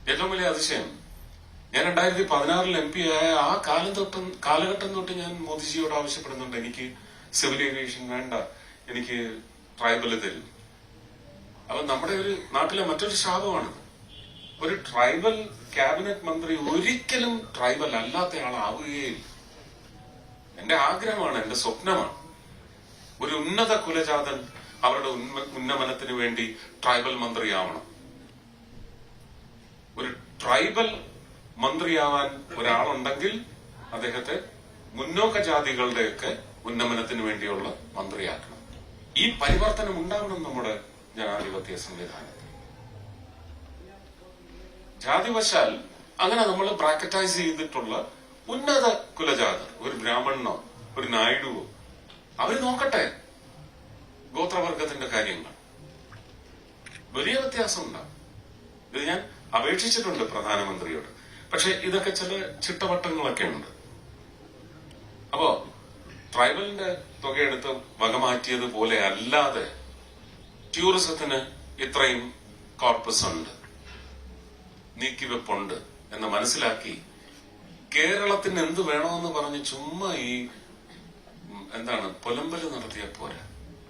ഏറ്റവും വലിയ അതിശയം, ഞാൻ 2016 MP ആയ ആ കാലഘട്ടം തൊട്ട് ഞാൻ മോദിജിയോട് ആവശ്യപ്പെടുന്നുണ്ട്, എനിക്ക് സിവിൽ ഏവിയേഷൻ വേണ്ട, എനിക്ക് ട്രൈബൽ തരും. അപ്പൊ നമ്മുടെ ഒരു നാട്ടിലെ മറ്റൊരു ശാപമാണ്, ഒരു ട്രൈബൽ ക്യാബിനറ്റ് മന്ത്രി ഒരിക്കലും ട്രൈബൽ അല്ലാത്ത ആളാവുകയില്ല. എന്റെ ആഗ്രഹമാണ്, എന്റെ സ്വപ്നമാണ്, ഒരു ഉന്നത കുലജാതൻ അവരുടെ ഉന്നമനത്തിന് വേണ്ടി ട്രൈബൽ മന്ത്രിയാവണം. ഒരു ട്രൈബൽ മന്ത്രിയാവാൻ ഒരാളുണ്ടെങ്കിൽ അദ്ദേഹത്തെ മുന്നോക്ക ജാതികളുടെയൊക്കെ ഉന്നമനത്തിന് വേണ്ടിയുള്ള മന്ത്രിയാക്കണം. ഈ പരിവർത്തനം ഉണ്ടാവണം നമ്മുടെ ജനാധിപത്യ സംവിധാനത്തിൽ. ജാതിവശാൽ അങ്ങനെ നമ്മൾ ബ്രാക്കറ്റൈസ് ചെയ്തിട്ടുള്ള ഉന്നത കുലജാതർ, ഒരു ബ്രാഹ്മണനോ ഒരു നായിഡുവോ, അവര് നോക്കട്ടെ ഗോത്രവർഗത്തിന്റെ കാര്യങ്ങൾ. വലിയ വ്യത്യാസം ഉണ്ടാവും. ഇത് ഞാൻ അപേക്ഷിച്ചിട്ടുണ്ട് പ്രധാനമന്ത്രിയോട്. പക്ഷെ ഇതൊക്കെ ചില ചിട്ടവട്ടങ്ങളൊക്കെ ഉണ്ട്. അപ്പോ ട്രൈബലിന്റെ തുകയെടുത്ത് വകമാറ്റിയതുപോലെ അല്ലാതെ ടൂറിസത്തിന് ഇത്രയും കോർപ്പസ് ഉണ്ട്, നീക്കിവെപ്പുണ്ട് എന്ന് മനസ്സിലാക്കി കേരളത്തിന് എന്ത് വേണമെന്ന് പറഞ്ഞ് ചുമ്മാ ഈ പൊലമ്പല് നടത്തിയ പോരാ.